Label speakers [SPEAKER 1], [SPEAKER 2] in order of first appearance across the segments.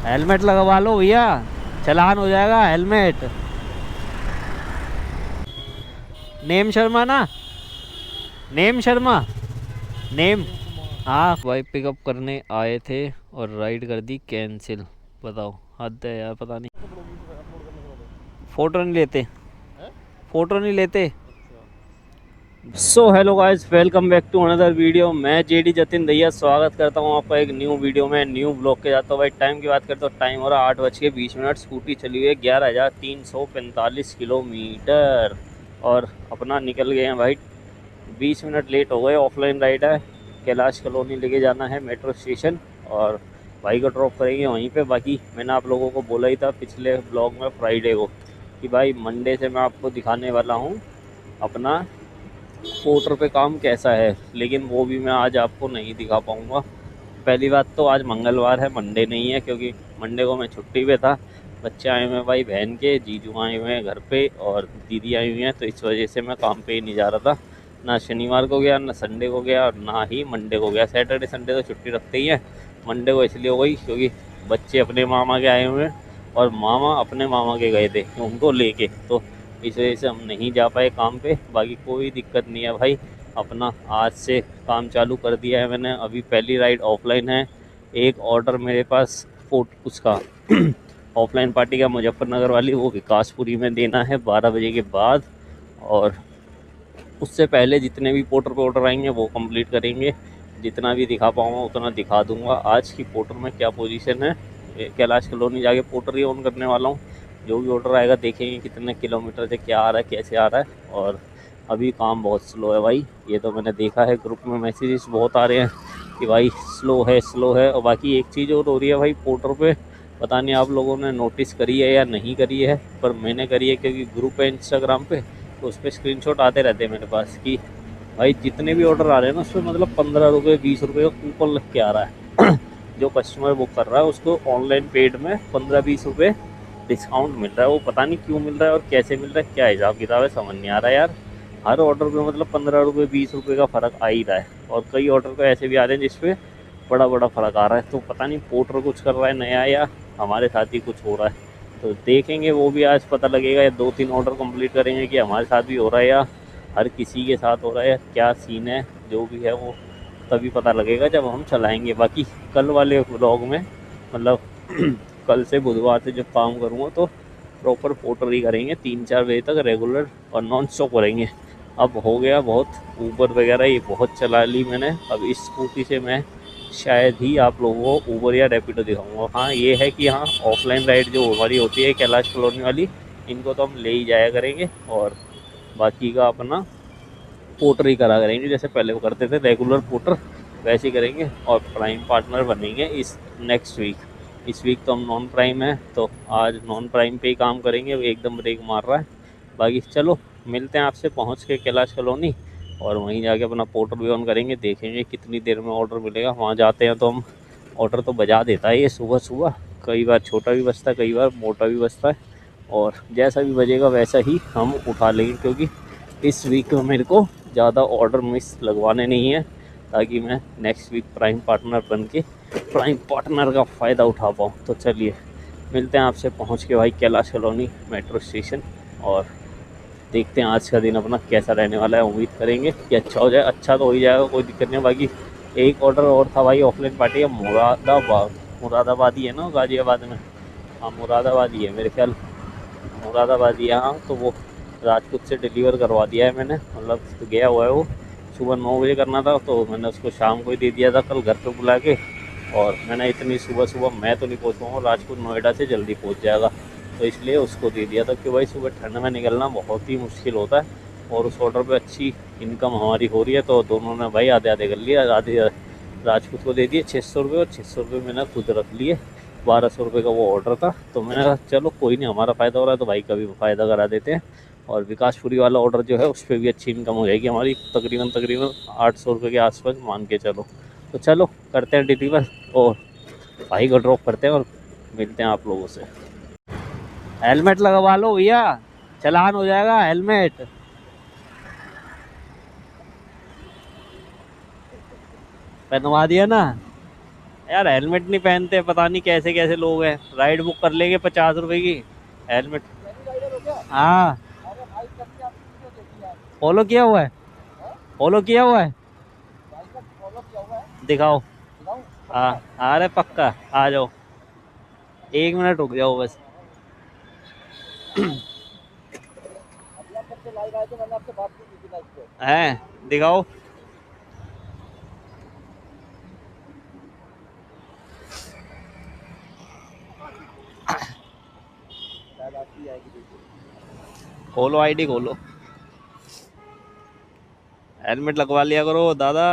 [SPEAKER 1] Helmet लगवा लो भैया, चालान हो जाएगा। हेलमेट। नेम शर्मा ना? नेम शर्मा। नेम। हाँ भाई, पिकअप करने आए थे और राइड कर दी कैंसिल। बताओ, हद है यार। पता नहीं, फोटो नहीं लेते। फोटो नहीं लेते। So hello guys, welcome back to another video. मैं जेडी जतिन दैया स्वागत करता हूँ आपका एक न्यू वीडियो में, न्यू ब्लॉग के जाता हूँ। भाई टाइम की बात करते हो, टाइम हो रहा 8:20। स्कूटी चली हुई है 11,345 किलोमीटर और अपना निकल गए हैं भाई। 20 मिनट लेट हो गए। ऑफलाइन राइड है, कैलाश कॉलोनी लेके जाना है मेट्रो स्टेशन और भाई को ड्रॉप करेंगे वहीं पे। बाकी मैंने आप लोगों को बोला ही था पिछले ब्लॉग में फ्राइडे को कि भाई मंडे से मैं आपको दिखाने वाला हूँ अपना पोर्टर पे काम कैसा है, लेकिन वो भी मैं आज आपको नहीं दिखा पाऊँगा। पहली बात तो आज मंगलवार है, मंडे नहीं है, क्योंकि मंडे को मैं छुट्टी पे था। बच्चे आए हुए हैं भाई बहन के, जीजू आए हुए हैं घर पे और दीदी आई हुई हैं, तो इस वजह से मैं काम पे ही नहीं जा रहा था। ना शनिवार को गया, ना संडे को गया और ना ही मंडे को गया। सैटरडे संडे तो छुट्टी रखते ही हैं, मंडे को इसलिए हो गई क्योंकि बच्चे अपने मामा के आए हुए हैं और मामा अपने मामा के गए थे उनको लेके, तो इस वजह से हम नहीं जा पाए काम पे। बाकी कोई दिक्कत नहीं है भाई, अपना आज से काम चालू कर दिया है मैंने। अभी पहली राइड ऑफलाइन है। एक ऑर्डर मेरे पास उसका ऑफलाइन पार्टी का मुजफ्फरनगर वाली, वो विकासपुरी में देना है 12 बजे के बाद। और उससे पहले जितने भी पोर्टर पे ऑर्डर आएंगे वो कंप्लीट करेंगे। जितना भी दिखा पाऊँगा उतना दिखा दूंगा। आज की पोर्टर में क्या पोजीशन है, कैलाश कॉलोनी जाके पोर्टर ही ऑन करने वाला हूँ। जो भी ऑर्डर आएगा देखेंगे कितने किलोमीटर से क्या आ रहा है, कैसे आ रहा है। और अभी काम बहुत स्लो है भाई, ये तो मैंने देखा है। ग्रुप में मैसेजेस बहुत आ रहे हैं कि भाई स्लो है स्लो है। और बाकी एक चीज़ और हो रही है भाई पोर्टर पे, पता नहीं आप लोगों ने नोटिस करी है या नहीं करी है, पर मैंने करी है क्योंकि ग्रुप है इंस्टाग्राम पे, तो उस पर स्क्रीनशॉट आते रहते हैं मेरे पास कि भाई जितने भी ऑर्डर आ रहे हैं ना उस पर मतलब 15 रुपये 20 रुपये का कूपन लग के आ रहा है। जो कस्टमर बुक कर रहा है उसको ऑनलाइन पेड में 15-20 रुपये डिस्काउंट मिल रहा है। वो पता नहीं क्यों मिल रहा है और कैसे मिल रहा है, क्या हिसाब किताब है, समझ नहीं आ रहा है यार। हर ऑर्डर पे मतलब 15 रुपये 20 रुपये का फ़र्क आ ही रहा है। और कई ऑर्डर तो ऐसे भी आ रहे हैं जिसपे बड़ा बड़ा फ़र्क आ रहा है। तो पता नहीं पोर्टर कुछ कर रहा है नया या हमारे साथ ही कुछ हो रहा है, तो देखेंगे वो भी आज पता लगेगा। या 2-3 ऑर्डर कंप्लीट करेंगे कि हमारे साथ भी हो रहा है या हर किसी के साथ हो रहा है या क्या सीन है। जो भी है वो तभी पता लगेगा जब हम चलाएंगे। बाकी कल वाले व्लॉग में मतलब कल से बुधवार से जब काम करूँगा तो प्रॉपर पोर्टर ही करेंगे 3-4 बजे तक रेगुलर और नॉन स्टॉप करेंगे। अब हो गया बहुत, ऊबर वगैरह ये बहुत चला ली मैंने। अब इस स्कूटी से मैं शायद ही आप लोगों को ऊबर या रैपिडो दिखाऊंगा। हाँ ये है कि हाँ ऑफलाइन राइड जो हमारी होती है कैलाश कॉलोनी वाली, इनको तो हम ले ही जाया करेंगे और बाकी का अपना पोर्टर ही करा करेंगे। जैसे पहले वो करते थे रेगुलर पोर्टर, वैसे ही करेंगे और प्राइम पार्टनर बनेंगे इस नेक्स्ट वीक। इस वीक तो हम नॉन प्राइम है, तो आज नॉन प्राइम पे ही काम करेंगे। एकदम ब्रेक मार रहा है। बाकी चलो मिलते हैं आपसे पहुंच के कैलाश कॉलोनी और वहीं जाके अपना पोर्टर भी ऑन करेंगे। देखेंगे कितनी देर में ऑर्डर मिलेगा। वहाँ जाते हैं तो हम ऑर्डर तो बजा देता है ये सुबह सुबह, कई बार छोटा भी बजता है कई बार मोटा भी बजता है, और जैसा भी बजेगा वैसा ही हम उठा लेंगे। क्योंकि इस वीक में मेरे को ज़्यादा ऑर्डर मिस लगवाने नहीं है, ताकि मैं नेक्स्ट वीक प्राइम पार्टनर बन के प्राइम पार्टनर का फ़ायदा उठा पाऊँ। तो चलिए मिलते हैं आपसे पहुँच के भाई कैलाश कॉलोनी मेट्रो स्टेशन और देखते हैं आज का दिन अपना कैसा रहने वाला है। उम्मीद करेंगे कि अच्छा हो जाए। अच्छा तो हो ही जाएगा, कोई दिक्कत नहीं है। बाकी एक ऑर्डर और था भाई ऑफलाइन पार्टी का, मुरादाबाद ही है ना गाज़ियाबाद में? हाँ मुरादाबाद ही है मेरे ख्याल, मुरादाबाद ही है हाँ। तो वो राजपूत से डिलीवर करवा दिया है मैंने, मतलब तो गया हुआ है वो। सुबह 9 बजे करना था तो मैंने उसको शाम को ही दे दिया था कल घर पे बुला के। और मैंने इतनी सुबह सुबह मैं तो नहीं पहुँच पाऊँगा, राजपूत नोएडा से जल्दी पहुँच जाएगा, तो इसलिए उसको दे दिया था। कि भाई सुबह ठंड में निकलना बहुत ही मुश्किल होता है और उस ऑर्डर पे अच्छी इनकम हमारी हो रही है, तो दोनों ने भाई आधे आधे कर लिया। आधे राजपूत को दे दिए 600 रुपये और 600 रुपये मैंने खुद रख लिए। 1200 रुपये का वो ऑर्डर था, तो मैंने कहा चलो कोई नहीं, हमारा फ़ायदा हो रहा है तो भाई का भी फ़ायदा करा देते हैं। और विकासपुरी वाला ऑर्डर जो है उस पर भी अच्छी इनकम हो जाएगी हमारी, तकरीबन 800 रुपये के आसपास मान के चलो। तो चलो करते हैं डिलीवर और भाई को ड्रॉप करते हैं और मिलते हैं आप लोगों से। हेलमेट लगवा लो भैया, चालान हो जाएगा। हेलमेट पहनवा दिया ना? यार हेलमेट नहीं पहनते, पता नहीं कैसे कैसे लोग हैं। राइड बुक कर लेंगे 50 रुपए की, हेलमेट। हाँ, फॉलो किया हुआ है, फॉलो किया हुआ है। दिखाओ। हाँ, अरे पक्का आ जाओ, 1 मिनट रुक जाओ बस। हैं, दिखाओ। खोलो आईडी खोलो, हेलमेट लगवा लिया करो दादा।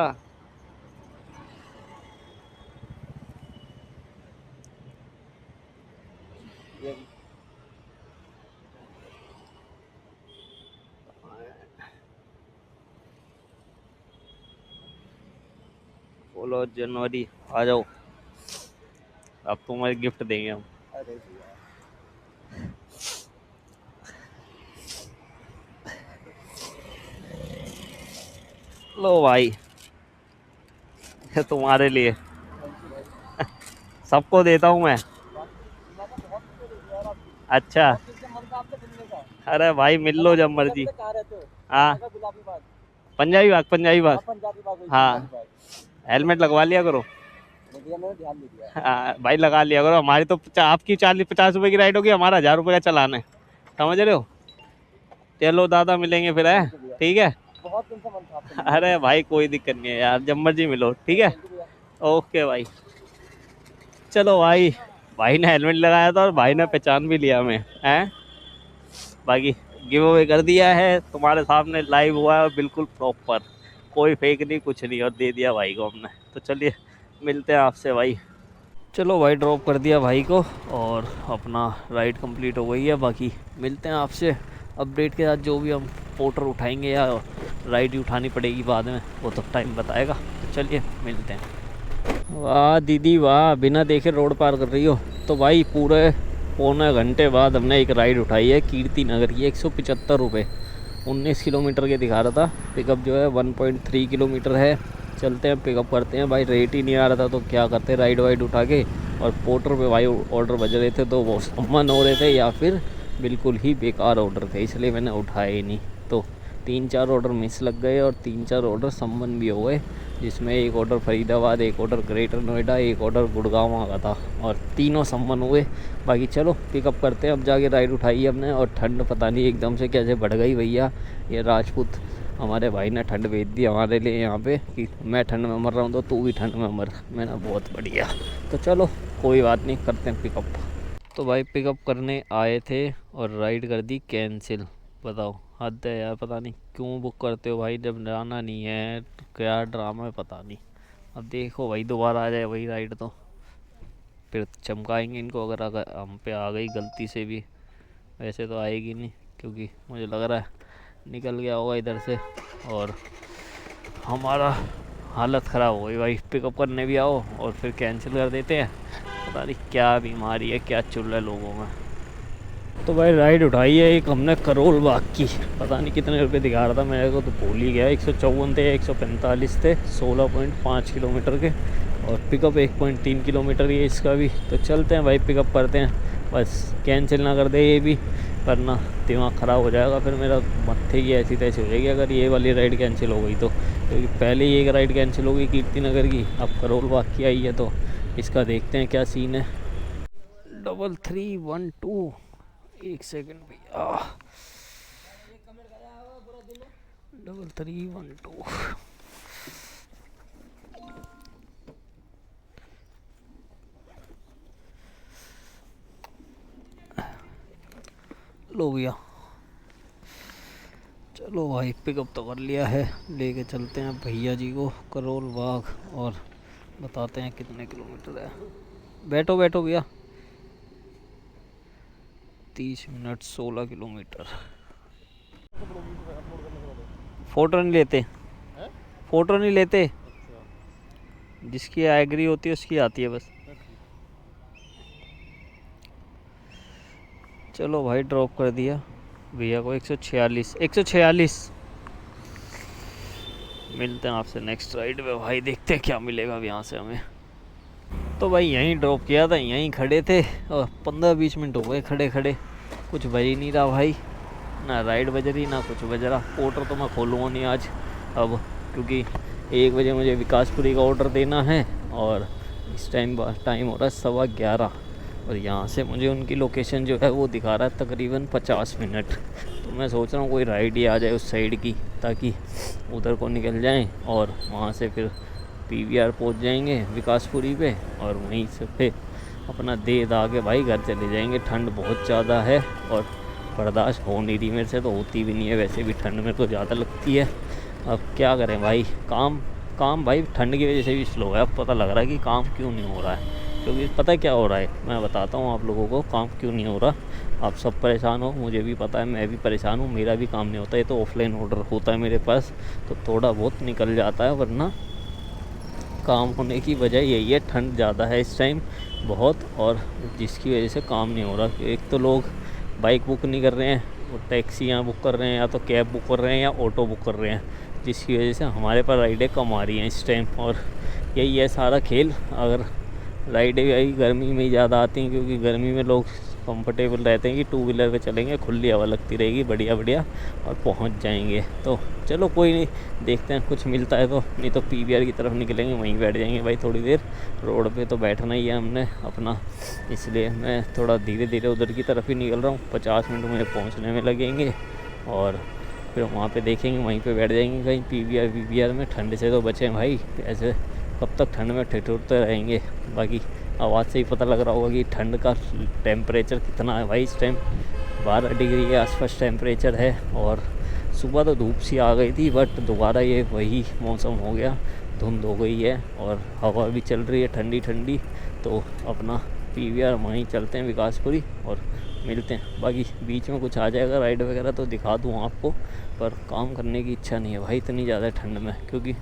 [SPEAKER 1] बोलो जनवरी, आ जाओ, अब तुम्हारे गिफ्ट देंगे हम। लो भाई, ये तुम्हारे लिए, सबको देता हूँ मैं। अच्छा, अरे भाई मिल लो जब मर्जी। हाँ, पंजाबी बाग, पंजाबी बाग। हाँ, हेलमेट लगवा लिया करो। हाँ भाई, लगा लिया करो। हमारी तो आपकी 40-50 रुपए की राइड होगी, हमारा 1000 रुपए का चलान है, समझ रहे हो। चलो दादा, मिलेंगे फिर, है ठीक है। अरे भाई कोई दिक्कत नहीं है यार, जब मर्जी मिलो, ठीक है। ओके भाई, चलो भाई। भाई ने हेलमेट लगाया था और भाई ने पहचान भी लिया हमें, हैं। बाकी गिव अवे कर दिया है तुम्हारे सामने, लाइव हुआ है और बिल्कुल प्रॉपर, कोई फेक नहीं, कुछ नहीं, और दे दिया भाई को हमने। तो चलिए मिलते हैं आपसे भाई। चलो भाई, ड्रॉप कर दिया भाई को और अपना राइड कंप्लीट हो गई है। बाकी मिलते हैं आपसे अपडेट के साथ, जो भी हम पोर्टर उठाएंगे या राइड ही उठानी पड़ेगी बाद में, वो तो टाइम बताएगा। तो चलिए मिलते हैं। वाह दीदी वाह, बिना देखे रोड पार कर रही हो। तो भाई पूरे पौने घंटे बाद हमने एक राइड उठाई है कीर्ति नगर की, 175 रुपये, 19 किलोमीटर के दिखा रहा था। पिकअप जो है 1.3 किलोमीटर है। चलते हैं, पिकअप करते हैं भाई। रेट ही नहीं आ रहा था तो क्या करते, राइड वाइड उठा के। और पोर्टर पे भाई ऑर्डर बज रहे थे, तो वो सम्मन हो रहे थे या फिर बिल्कुल ही बेकार ऑर्डर थे, इसलिए मैंने उठाया ही नहीं। तो 3-4 ऑर्डर मिस लग गए और 3-4 ऑर्डर सम्मन भी हो गए, जिसमें एक ऑर्डर फरीदाबाद, एक ऑर्डर ग्रेटर नोएडा, एक ऑर्डर गुड़गांव का था, और तीनों सम्मन हुए। बाकी चलो पिकअप करते हैं, अब जाके राइड उठाई है हमने। और ठंड पता नहीं एकदम से कैसे बढ़ गई भैया। ये राजपूत हमारे भाई ने ठंड भेज दी हमारे लिए यहाँ पे, कि मैं ठंड में मर रहा हूँ तो तू भी ठंड में मर। मैंने बहुत बढ़िया। तो चलो कोई बात नहीं, करते हैं पिकअप। तो भाई पिकअप करने आए थे और राइड कर दी कैंसिल। बताओ, हद है यार। पता नहीं क्यों बुक करते हो भाई, जब जाना नहीं है। क्या ड्रामा है पता नहीं। अब देखो भाई, दोबारा आ जाए वही राइड तो फिर चमकाएंगे इनको, अगर हम पे आ गई गलती से भी। वैसे तो आएगी नहीं, क्योंकि मुझे लग रहा है निकल गया होगा इधर से और हमारा हालत ख़राब हो गई भाई। पिकअप करने भी आओ और फिर कैंसिल कर देते हैं। पता नहीं क्या बीमारी है, क्या चल रहा है लोगों में। तो भाई राइड उठाई है एक हमने करोल बाग की, पता नहीं कितने रुपए दिखा रहा था मेरे को तो भूल ही गया। 154 थे, 145 थे, 16.5 किलोमीटर के। और पिकअप 1.3 किलोमीटर ही है इसका भी। तो चलते हैं भाई, पिकअप करते हैं। बस कैंसिल ना कर दे ये भी, वरना दिमाग ख़राब हो जाएगा फिर मेरा। मत्थे की ऐसी तैसी हो जाएगी अगर ये वाली राइड कैंसिल हो गई तो। क्योंकि पहले ही एक राइड कैंसिल हो गई कीर्ति नगर की, अब करोल बाग की आई है। तो इसका देखते हैं क्या सीन है। 3312, एक सेकंड भैया, 3312। लो भैया, चलो भाई पिकअप तो कर लिया है। लेके चलते हैं भैया जी को करोल बाग और बताते हैं कितने किलोमीटर है। बैठो बैठो भैया। 30 मिनट 16 किलोमीटर। फ़ोटो नहीं लेते, फ़ोटो नहीं लेते। जिसकी एग्री होती है उसकी आती है बस। चलो भाई, ड्रॉप कर दिया भैया को। 146। मिलते हैं आपसे नेक्स्ट राइड में भाई, देखते हैं क्या मिलेगा अब यहाँ से हमें। तो भाई यहीं ड्रॉप किया था, यहीं खड़े थे और 15-20 मिनट हो गए खड़े खड़े, कुछ बज ही नहीं रहा भाई, ना राइड बज रही ना कुछ बज रहा। ऑर्डर तो मैं खोलूँगा नहीं आज अब, क्योंकि 1 बजे मुझे विकासपुरी का ऑर्डर देना है और इस टाइम हो रहा है 11:15 और यहाँ से मुझे उनकी लोकेशन जो है वो दिखा रहा है तकरीबन 50 मिनट। तो मैं सोच रहा हूँ कोई राइड ही आ जाए उस साइड की, ताकि उधर को निकल जाएं और वहाँ से फिर PVR पहुँच जाएंगे विकासपुरी पे और वहीं से फिर अपना दे दा के भाई घर चले जाएंगे। ठंड बहुत ज़्यादा है और बर्दाश्त हो नहीं रही मेरे से, तो होती भी नहीं है, वैसे भी ठंड में तो ज़्यादा लगती है। अब क्या करें भाई, काम भाई ठंड की वजह से भी स्लो है। अब पता लग रहा है कि काम क्यों नहीं हो रहा है, क्योंकि पता है क्या हो रहा है, मैं बताता हूँ आप लोगों को काम क्यों नहीं हो रहा। आप सब परेशान हो, मुझे भी पता है, मैं भी परेशान हूँ, मेरा भी काम नहीं होता। ये तो ऑफलाइन ऑर्डर होता है मेरे पास तो थोड़ा बहुत निकल जाता है, वरना काम होने की वजह यही है, ठंड ज़्यादा है इस टाइम बहुत, और जिसकी वजह से काम नहीं हो रहा। एक तो लोग बाइक बुक नहीं कर रहे हैं, वो टैक्सियाँ बुक कर रहे हैं, या तो कैब बुक कर रहे हैं या ऑटो बुक कर रहे हैं, जिसकी वजह से हमारे पास राइडें कम आ रही हैं इस टाइम। और यही है सारा खेल। अगर राइडें भी गर्मी में ही ज़्यादा आती हैं, क्योंकि गर्मी में लोग कंफर्टेबल रहते हैं कि 2 व्हीलर पे चलेंगे, खुली हवा लगती रहेगी बढ़िया बढ़िया और पहुंच जाएंगे। तो चलो कोई नहीं, देखते हैं कुछ मिलता है तो, नहीं तो PVR की तरफ निकलेंगे, वहीं बैठ जाएंगे भाई थोड़ी देर। रोड पे तो बैठना ही है हमने अपना, इसलिए मैं थोड़ा धीरे धीरे उधर की तरफ ही निकल रहा हूँ। 50 मिनट मुझे पहुँचने में लगेंगे और फिर वहाँ पे देखेंगे, वहीं पे बैठ जाएंगे कहीं PVR में। ठंड से तो बचें भाई, ऐसे कब तक ठंड में ठिठुरते रहेंगे। बाकी आवाज़ से ही पता लग रहा होगा कि ठंड का टेम्परेचर कितना है भाई। इस टाइम 12 डिग्री के आसपास टेम्परेचर है और सुबह तो धूप सी आ गई थी, बट दोबारा ये वही मौसम हो गया, धुंध हो गई है और हवा भी चल रही है ठंडी ठंडी। तो अपना PVR वहीं चलते हैं विकासपुरी और मिलते हैं। बाकी बीच में कुछ आ जाएगा राइड वगैरह तो दिखा दूँ आपको, पर काम करने की इच्छा नहीं है भाई इतनी ज़्यादा ठंड में, क्योंकि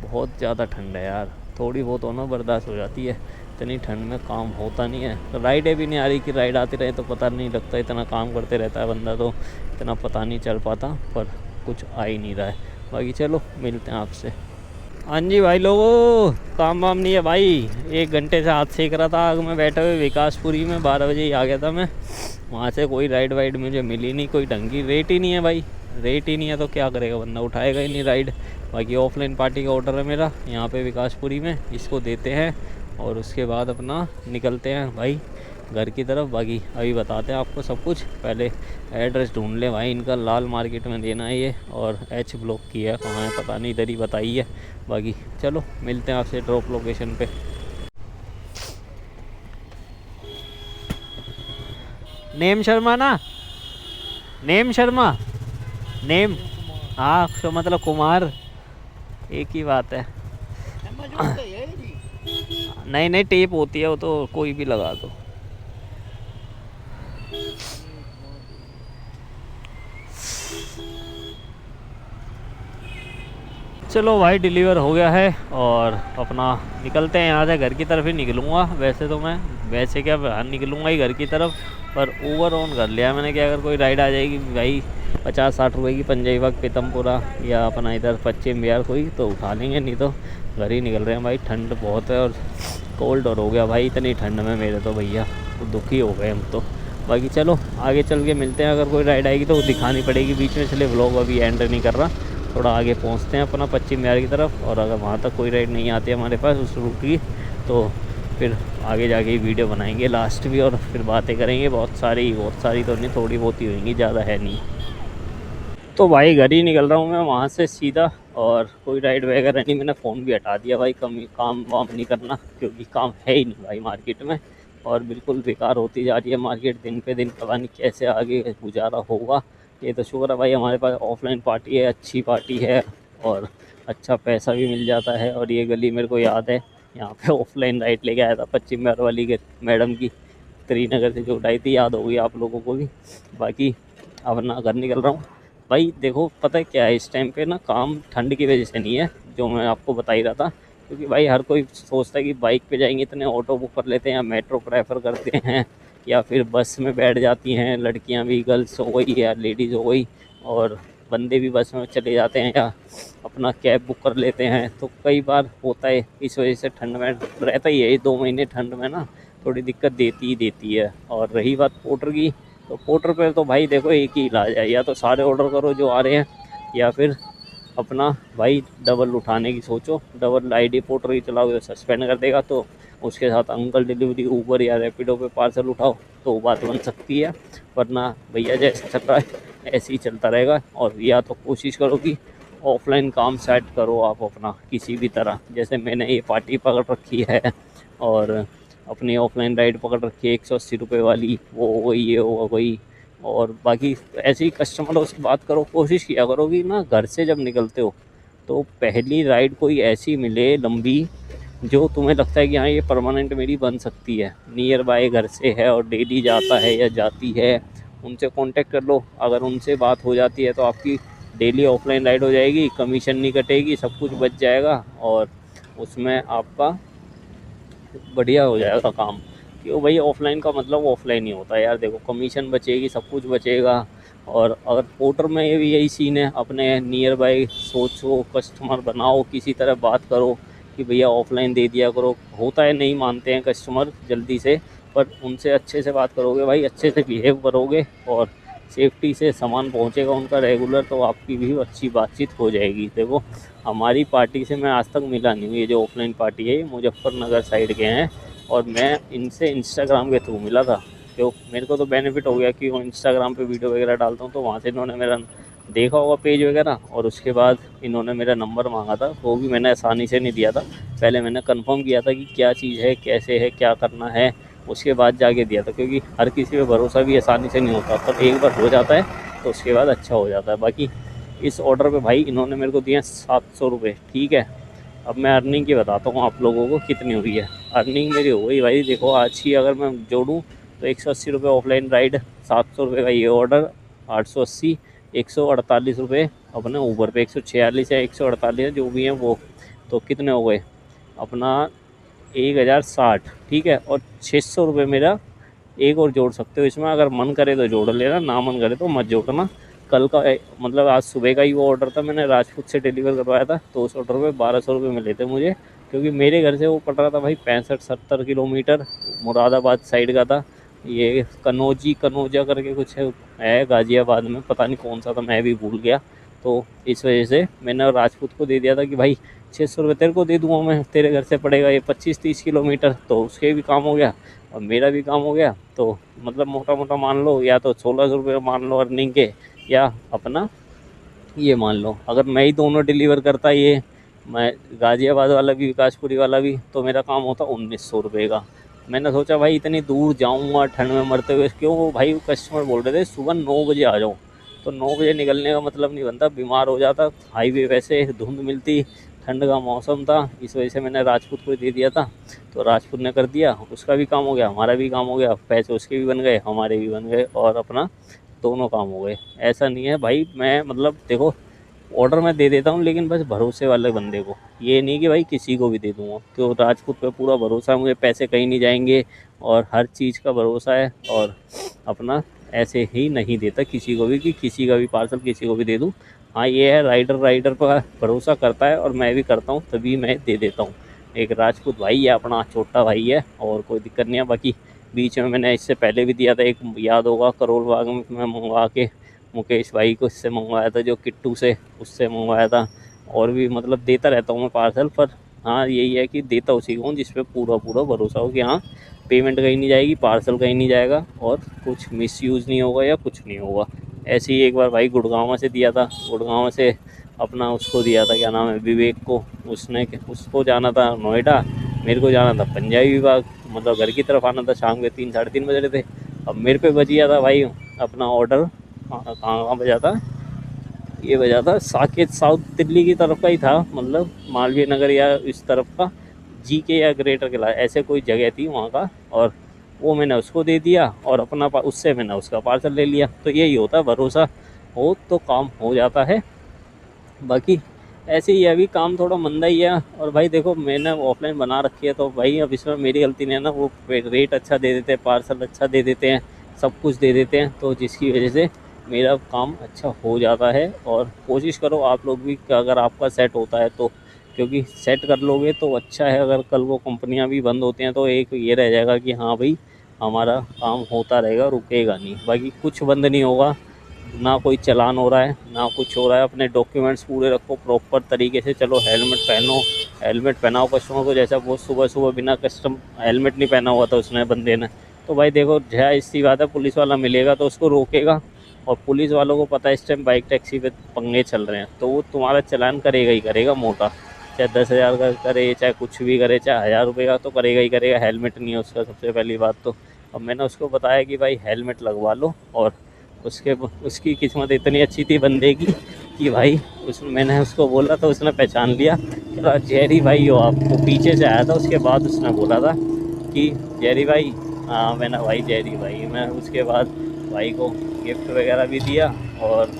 [SPEAKER 1] बहुत ज़्यादा ठंड है यार। थोड़ी बहुत होना बर्दाश्त हो जाती है, इतनी ठंड में काम होता नहीं है। राइडें भी नहीं आ रही कि राइड आती रहे तो पता नहीं लगता, इतना काम करते रहता है बंदा तो इतना पता नहीं चल पाता, पर कुछ आ ही नहीं रहा है। बाकी चलो मिलते हैं आपसे। हाँ जी भाई लोगों, काम वाम नहीं है भाई, 1 घंटे से हाथ सेक रहा था आग में बैठे हुए विकासपुरी में। 12 बजे ही आ गया था मैं, वहाँ से कोई राइड वाइड मुझे मिली नहीं, कोई ढंग की रेट ही नहीं है भाई। रेट ही नहीं है तो क्या करेगा बंदा, उठाएगा ही नहीं राइड। बाकी ऑफलाइन पार्टी का ऑर्डर है मेरा यहाँ पे विकासपुरी में, इसको देते हैं और उसके बाद अपना निकलते हैं भाई घर की तरफ। बाकी अभी बताते हैं आपको सब कुछ, पहले एड्रेस ढूंढ लें भाई इनका। लाल मार्केट में देना है ये, और H ब्लॉक की है, कहाँ है पता नहीं, इधर ही बताई है। बाकी चलो मिलते हैं आपसे ड्रॉप लोकेशन पे। नेम शर्मा ना, नेम शर्मा, नेम, हाँ तो मतलब कुमार, एक ही बात है। नहीं नहीं टेप होती है वो तो कोई भी लगा दो। चलो भाई डिलीवर हो गया है और अपना निकलते हैं यहाँ से। घर की तरफ ही निकलूँगा वैसे तो मैं, वैसे क्या बाहर निकलूँगा ही घर की तरफ, पर ओवर ऑन कर लिया मैंने कि अगर कोई राइड आ जाएगी भाई 50-60 रुपए की पंजाबी बाग पीतमपुरा या अपना इधर पश्चिम बिहार कोई, तो उठा लेंगे, नहीं तो घर ही निकल रहे हैं भाई। ठंड बहुत है और कोल्ड और हो गया भाई इतनी ठंड में मेरे तो भैया, तो दुखी हो गए हम तो। बाकी चलो आगे चल के मिलते हैं, अगर कोई राइड आएगी तो वो दिखानी पड़ेगी बीच में, इसलिए व्लॉग अभी एंड नहीं कर रहा। थोड़ा आगे पहुंचते हैं अपना पश्चिम बिहार की तरफ, और अगर वहाँ तक कोई राइड नहीं आती हमारे पास उस रूट की, तो फिर आगे जाके ही वीडियो बनाएंगे लास्ट भी, और फिर बातें करेंगे। बहुत सारी तो नहीं, थोड़ी बहुत ही होंगी, ज़्यादा है नहीं। तो भाई घर ही निकल रहा हूँ मैं वहाँ से सीधा, और कोई राइड वगैरह नहीं, मैंने फ़ोन भी हटा दिया भाई। काम वाम नहीं करना, क्योंकि काम है ही नहीं भाई मार्केट में, और बिल्कुल बेकार होती जा रही है मार्केट दिन पे दिन। पता नहीं कैसे आगे गुजारा होगा। ये तो शुक्र है भाई हमारे पास ऑफलाइन पार्टी है, अच्छी पार्टी है और अच्छा पैसा भी मिल जाता है। और ये गली मेरे को याद है, यहाँ पे ऑफलाइन राइड लेके आया था पश्चिम बिहार वाली के मैडम की, श्रीनगर से जो उठाई थी, याद होगी आप लोगों को भी। बाकी अब ना घर निकल रहा हूँ भाई। देखो पता है क्या है, इस टाइम पे ना काम ठंड की वजह से नहीं है, जो मैं आपको बता ही रहा था, क्योंकि भाई हर कोई सोचता है कि बाइक पे जाएंगे, इतने ऑटो बुक कर लेते हैं या मेट्रो प्रेफर करते हैं, या फिर बस में बैठ जाती हैं लड़कियां भी, गर्ल्स हो गई या लेडीज़ हो गई, और बंदे भी बस में चले जाते हैं या अपना कैब बुक कर लेते हैं, तो कई बार होता है इस वजह से ठंड में रहता ही है। ये 2 महीने ठंड में ना थोड़ी दिक्कत देती ही देती है। और रही बात पोर्टर की, तो पोर्टर पे तो भाई देखो एक ही इलाज है, या तो सारे ऑर्डर करो जो आ रहे हैं, या फिर अपना भाई डबल उठाने की सोचो। डबल आईडी पोर्टर की चलाओगे तो सस्पेंड कर देगा, तो उसके साथ अंकल डिलीवरी ऊबर या रैपिडो पे पार्सल उठाओ तो बात बन सकती है। वरना भैया जैसे चल रहा है ऐसे ही चलता रहेगा। और या तो कोशिश करो कि ऑफलाइन काम सेट करो आप अपना किसी भी तरह। जैसे मैंने ये पार्टी पकड़ रखी है और अपनी ऑफलाइन राइड पकड़ रखी है 180 रुपये वाली, वो ये होगा कोई। और बाकी ऐसे ही कस्टमरों से बात करो, कोशिश किया करो कि ना घर से जब निकलते हो तो पहली राइड कोई ऐसी मिले लंबी जो तुम्हें लगता है कि हाँ ये परमानेंट मेरी बन सकती है, नियर बाय घर से है और डेली जाता है या जाती है। उनसे कांटेक्ट कर लो, अगर उनसे बात हो जाती है तो आपकी डेली ऑफलाइन राइड हो जाएगी, कमीशन नहीं कटेगी, सब कुछ बच जाएगा और उसमें आपका बढ़िया हो जाएगा काम। क्यों भाई, ऑफलाइन का मतलब ऑफलाइन ही होता है यार। देखो कमीशन बचेगी, सब कुछ बचेगा। और अगर पोर्टर में ये भी यही सीन है, अपने नियर बाय सोचो, कस्टमर बनाओ, किसी तरह बात करो कि भैया ऑफलाइन दे दिया करो। होता है नहीं मानते हैं कस्टमर जल्दी से, पर उनसे अच्छे से बात करोगे भाई, अच्छे से बिहेव करोगे और सेफ्टी से सामान पहुंचेगा उनका रेगुलर, तो आपकी भी अच्छी बातचीत हो जाएगी। देखो हमारी पार्टी से मैं आज तक मिला नहीं हूँ, ये जो ऑफलाइन पार्टी है ये मुजफ्फरनगर साइड के हैं और मैं इनसे इंस्टाग्राम के थ्रू मिला था। तो मेरे को तो बेनिफिट हो गया कि वो इंस्टाग्राम पे वीडियो वगैरह डालता हूँ, तो वहाँ से इन्होंने मेरा देखा होगा पेज वगैरह और उसके बाद इन्होंने मेरा नंबर मांगा था। वो भी मैंने आसानी से नहीं दिया था, पहले मैंने कंफर्म किया था कि क्या चीज़ है, कैसे है, क्या करना है, उसके बाद जाके दिया था। क्योंकि हर किसी पे भरोसा भी आसानी से नहीं होता, पर एक बार हो जाता है तो उसके बाद अच्छा हो जाता है। बाकी इस ऑर्डर पे भाई इन्होंने मेरे को दिए 700 रुपये, ठीक है। अब मैं अर्निंग की बताता हूँ आप लोगों को कितनी हुई है। अर्निंग मेरी हो गई भाई, देखो आज ही अगर मैं जोड़ूँ तो 180 रुपये ऑफलाइन राइड, 700 रुपये का ये ऑर्डर, 880, 148 रुपये अपने ऊबर पे, 146 या 148 जो भी हैं वो, तो कितने हो गए अपना 1060, ठीक है। और 600 रुपये मेरा एक और जोड़ सकते हो इसमें, अगर मन करे तो जोड़ लेना, ना मन करे तो मत जोड़ना। कल का मतलब आज सुबह का ही वो ऑर्डर था, मैंने राजपूत से डिलीवर करवाया था, तो उस ऑर्डर पे 1200 रुपये मिले थे मुझे। क्योंकि मेरे घर से वो पड़ रहा था भाई 65-70 किलोमीटर, मुरादाबाद साइड का था। ये कनौजा करके कुछ है गाज़ियाबाद में, पता नहीं कौन सा था, मैं भी भूल गया। तो इस वजह से मैंने राजपूत को दे दिया था कि भाई 600 रुपये तेरे को दे दूँगा मैं, तेरे घर से पड़ेगा ये 25-30 किलोमीटर, तो उसके भी काम हो गया और मेरा भी काम हो गया। तो मतलब मोटा मोटा मान लो या तो 1600 रुपये मान लो अर्निंग के, या अपना ये मान लो अगर मैं ही दोनों डिलीवर करता, ये मैं गाज़ियाबाद वाला भी विकासपुरी वाला भी, तो मेरा काम होता 1900 रुपये का। मैंने सोचा भाई इतनी दूर जाऊंगा ठंड में मरते हुए क्यों, वो भाई कस्टमर बोल रहे थे सुबह 9 बजे आ जाओ, तो 9 बजे निकलने का मतलब नहीं बनता, बीमार हो जाता, हाईवे वैसे धुंध मिलती, ठंड का मौसम था, इस वजह से मैंने राजपूत को दे दिया था। तो राजपूत ने कर दिया, उसका भी काम हो गया, हमारा भी काम हो गया, पैसे उसके भी बन गए, हमारे भी बन गए और अपना दोनों काम हो गए। ऐसा नहीं है भाई, मैं मतलब देखो ऑर्डर मैं दे देता हूँ लेकिन बस भरोसे वाले बंदे को, ये नहीं कि भाई किसी को भी दे दूँगा। तो राजपूत पे पूरा भरोसा है मुझे, पैसे कहीं नहीं जाएंगे और हर चीज़ का भरोसा है। और अपना ऐसे ही नहीं देता किसी को भी कि किसी का भी पार्सल किसी को भी दे दूँ। हाँ ये है राइडर पर भरोसा करता है और मैं भी करता हूँ, तभी मैं दे देता हूँ। एक राजपूत भाई है अपना, छोटा भाई है और कोई दिक्कत नहीं है। बाकी बीच में मैंने इससे पहले भी दिया था एक, याद होगा करोल बाग में मैं मंगवा के मुकेश भाई को इससे मंगवाया था, जो किट्टू से, उससे मंगवाया था। और भी मतलब देता रहता हूँ मैं पार्सल, पर हाँ यही है कि देता उसी को हूँ जिस पे पूरा पूरा भरोसा हो कि हाँ पेमेंट कहीं नहीं जाएगी, पार्सल कहीं नहीं जाएगा और कुछ मिसयूज़ नहीं होगा या कुछ नहीं होगा। ऐसे ही एक बार भाई गुड़गांव से दिया था, गुड़गांव से अपना उसको दिया था, क्या नाम है, विवेक को। उसको जाना था नोएडा, मेरे को जाना था पंजाबी बाग, मतलब घर की तरफ आना था, शाम के 3-3:30 बज रहे थे। अब मेरे पे बज गया था भाई अपना ऑर्डर, कहाँ बजा था, ये बजा था साकेत, साउथ दिल्ली की तरफ का ही था, मतलब मालवीय नगर या इस तरफ का, जीके या ग्रेटर किला ऐसे कोई जगह थी वहाँ का। और वो मैंने उसको दे दिया और अपना उससे मैंने उसका पार्सल ले लिया। तो यही होता है, भरोसा हो तो काम हो जाता है। बाकी ऐसे ही अभी काम थोड़ा मंदा ही है। और भाई देखो मैंने ऑफलाइन बना रखी है, तो भाई अब इसमें मेरी गलती नहीं है ना, वो रेट अच्छा दे देते हैं, पार्सल अच्छा दे देते हैं, सब कुछ दे देते हैं, तो जिसकी वजह से मेरा काम अच्छा हो जाता है। और कोशिश करो आप लोग भी कि अगर आपका सेट होता है तो, क्योंकि सेट कर लोगे तो अच्छा है। अगर कल को कंपनियां भी बंद होती हैं तो एक ये रह जाएगा कि हाँ भाई हमारा काम होता रहेगा, रुकेगा नहीं। बाकी कुछ बंद नहीं होगा, ना कोई चालान हो रहा है ना कुछ हो रहा है। अपने डॉक्यूमेंट्स पूरे रखो प्रॉपर तरीके से। चलो हेलमेट पहनो, हेलमेट पहनाओ कस्टमर को। जैसा वो सुबह सुबह बिना कस्टम हेलमेट नहीं पहना हुआ था उसने बंदे ने, तो भाई देखो जाहिर सी बात है पुलिस वाला मिलेगा तो उसको रोकेगा। और पुलिस वालों को पता है इस टाइम बाइक टैक्सी पे पंगे चल रहे हैं, तो वो तुम्हारा चालान करेगा ही करेगा मोटा। चाहे 10,000 का करे, चाहे कुछ भी करे, चाहे 1,000 रुपये का, तो करेगा ही करेगा। हेलमेट नहीं है उसका सबसे पहली बात तो। अब मैंने उसको बताया कि भाई हेलमेट लगवा लो। और उसकी किस्मत इतनी अच्छी थी बंदे की कि भाई मैंने उसको बोला तो उसने पहचान लिया। कह रहा जेरी भाई हो आप? वो पीछे से आया था, उसके बाद उसने बोला था कि जेरी भाई। हाँ मैंने भाई जेरी भाई। मैं उसके बाद भाई को गिफ्ट वगैरह भी दिया और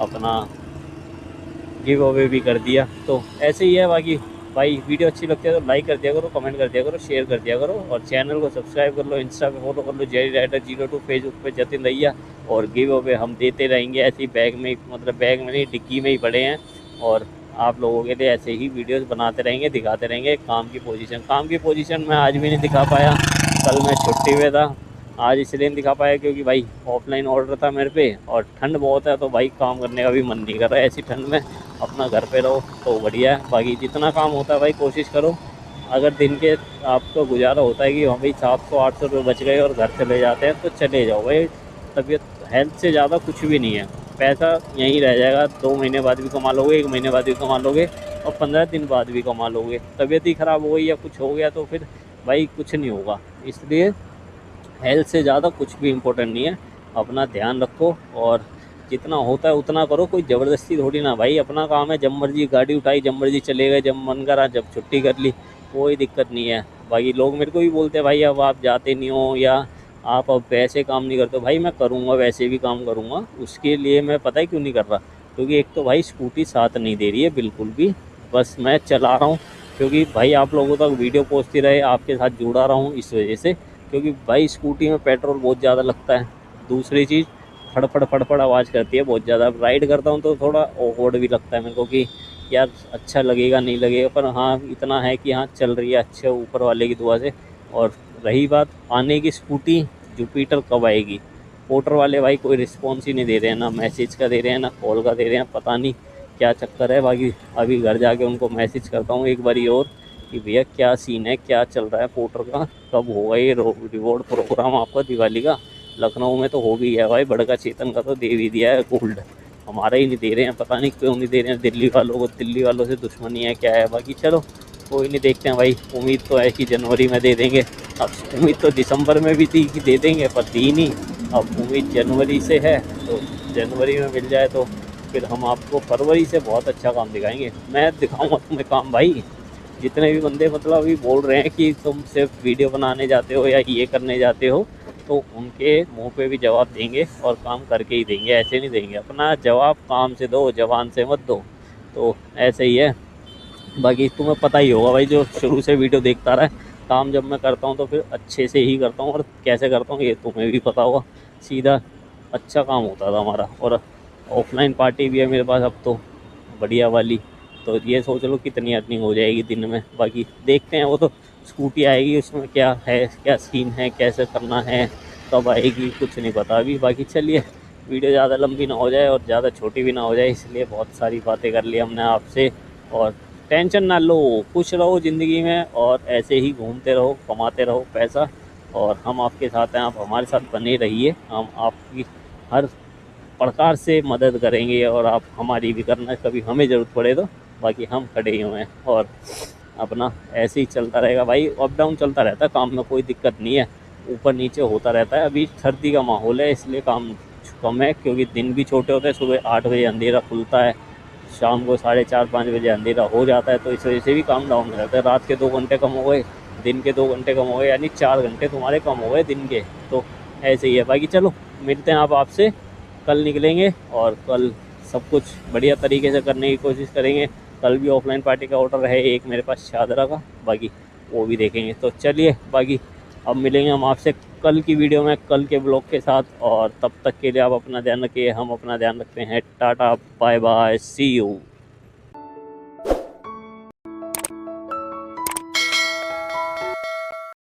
[SPEAKER 1] अपना गिव अवे भी कर दिया। तो ऐसे ही है। बाकी भाई वीडियो अच्छी लगती है तो लाइक कर दिया करो, कमेंट कर दिया करो, शेयर कर दिया करो, और चैनल को सब्सक्राइब कर लो, इंस्टा पे फॉलो कर लो जेरी राइडर 02, फेसबुक पे जतिन रैया। और गिव अवे हम देते रहेंगे ऐसे ही, बैग में, मतलब बैग में नहीं डिक्की में ही पड़े हैं। और आप लोगों के लिए ऐसे ही वीडियोस बनाते रहेंगे, दिखाते रहेंगे। काम की पोजीशन मैं आज भी नहीं दिखा पाया, कल मैं छुट्टी पे था। आज इसलिए नहीं दिखा पाया क्योंकि भाई ऑफलाइन ऑर्डर था मेरे पे, और ठंड बहुत है तो भाई काम करने का भी मन नहीं कर रहा है ऐसी ठंड में। अपना घर पे रहो तो बढ़िया है। बाकी जितना काम होता है भाई कोशिश करो। अगर दिन के आपको गुजारा होता है कि हाँ भाई 700-800 रुपये बच गए और घर चले जाते हैं तो चले जाओ भाई। तबीयत हेल्थ से ज़्यादा कुछ भी नहीं है। पैसा यहीं रह जाएगा, 2 महीने बाद भी कमा लोगे, 1 महीने बाद भी कमा लोगे, और 15 दिन बाद भी कमा लोगे। तबीयत ही ख़राब हो गई या कुछ हो गया तो फिर भाई कुछ नहीं होगा। इसलिए हेल्थ से ज़्यादा कुछ भी इम्पोर्टेंट नहीं है। अपना ध्यान रखो और जितना होता है उतना करो। कोई ज़बरदस्ती थोड़ी ना भाई, अपना काम है। जब मर्जी गाड़ी उठाई, जब मर्जी चले गए, जब मन करा जब छुट्टी कर ली, कोई दिक्कत नहीं है। बाकी लोग मेरे को भी बोलते हैं भाई अब आप जाते नहीं हो या आप अब वैसे काम नहीं करते हो। भाई मैं करूँगा, वैसे भी काम करूँगा। उसके लिए मैं पता है क्यों नहीं कर रहा, क्योंकि एक तो भाई स्कूटी साथ नहीं दे रही है बिल्कुल भी। बस मैं चला रहा हूँ क्योंकि भाई आप लोगों तक वीडियो पहुँचती रहे, आपके साथ जुड़ा रहा हूँ इस वजह से। क्योंकि भाई स्कूटी में पेट्रोल बहुत ज़्यादा लगता है। दूसरी चीज़ फड़फड़ फड़फड़ आवाज़ करती है बहुत ज़्यादा। राइड करता हूँ तो थोड़ा ऑकवर्ड भी लगता है मेरे को कि यार अच्छा लगेगा नहीं लगेगा, पर हाँ इतना है कि हाँ चल रही है अच्छे ऊपर वाले की दुआ से। और रही बात आने की, स्कूटी जुपिटर कब आएगी? पोर्टर वाले भाई कोई रिस्पॉन्स ही नहीं दे रहे हैं, ना मैसेज का दे रहे हैं ना कॉल का दे रहे हैं, पता नहीं क्या चक्कर है। बाकी अभी घर जाके उनको मैसेज करता हूँ एक बारी और कि भैया क्या सीन है, क्या चल रहा है पोर्टर का, कब होगा ये रिवॉर्ड प्रोग्राम आपका दिवाली का? लखनऊ में तो हो भी है भाई, बड़का चेतन का तो दे भी दिया है गोल्ड, हमारा ही नहीं दे रहे हैं। पता नहीं क्यों नहीं दे रहे हैं दिल्ली वालों को, दिल्ली वालों से दुश्मनी है क्या है। बाकी चलो कोई नहीं, देखते हैं भाई। उम्मीद तो है कि जनवरी में दे देंगे। अब उम्मीद तो दिसंबर में भी थी कि दे देंगे, पर दी नहीं। अब उम्मीद जनवरी से है, तो जनवरी में मिल जाए तो फिर हम आपको फरवरी से बहुत अच्छा काम दिखाएंगे। मैं दिखाऊंगा तुम्हें काम भाई। जितने भी बंदे मतलब अभी बोल रहे हैं कि तुम सिर्फ वीडियो बनाने जाते हो या ये करने जाते हो, तो उनके मुंह पे भी जवाब देंगे और काम करके ही देंगे, ऐसे नहीं देंगे। अपना जवाब काम से दो, जवान से मत दो। तो ऐसे ही है। बाकी तुम्हें पता ही होगा भाई, जो शुरू से वीडियो देखता रहा है, काम जब मैं करता हूँ तो फिर अच्छे से ही करता हूँ। और कैसे करता हूँ ये तुम्हें भी पता होगा। सीधा अच्छा काम होता था हमारा। और ऑफलाइन पार्टी भी है मेरे पास अब तो, बढ़िया वाली। तो ये सोच लो कितनी अर्निंग हो जाएगी दिन में। बाकी देखते हैं, वो तो स्कूटी आएगी उसमें क्या है, क्या सीन है, कैसे करना है, कब आएगी, कुछ नहीं पता अभी। बाकी चलिए, वीडियो ज़्यादा लंबी ना हो जाए और ज़्यादा छोटी भी ना हो जाए, इसलिए बहुत सारी बातें कर ली हमने आपसे। और टेंशन ना लो, खुश रहो ज़िंदगी में और ऐसे ही घूमते रहो, कमाते रहो पैसा। और हम आपके साथ हैं, आप हमारे साथ बने रहिए। हम आपकी हर प्रकार से मदद करेंगे और आप हमारी भी करना, कभी हमें ज़रूरत पड़े तो। बाकी हम खड़े ही हुए हैं और अपना ऐसे ही चलता रहेगा भाई। अप डाउन चलता रहता है काम में, कोई दिक्कत नहीं है, ऊपर नीचे होता रहता है। अभी सर्दी का माहौल है इसलिए काम कम है, क्योंकि दिन भी छोटे होते हैं। सुबह 8 बजे अंधेरा खुलता है, शाम को 4:30-5 बजे अंधेरा हो जाता है, तो इस वजह से भी काम डाउन रहता है। रात के 2 घंटे कम हो गए, दिन के 2 घंटे कम हो गए, यानी 4 घंटे तुम्हारे कम हो गए दिन के। तो ऐसे ही है। बाकी चलो मिलते हैं, आप आपसे कल निकलेंगे और कल सब कुछ बढ़िया तरीके से करने की कोशिश करेंगे। कल भी ऑफलाइन पार्टी का ऑर्डर है एक मेरे पास शादरा का, बाकी वो भी देखेंगे। तो चलिए, बाकी अब मिलेंगे हम आपसे कल की वीडियो में, कल के ब्लॉग के साथ, और तब तक के लिए आप अपना ध्यान रखिए, हम अपना ध्यान रखते हैं। Tata bye bye, see you.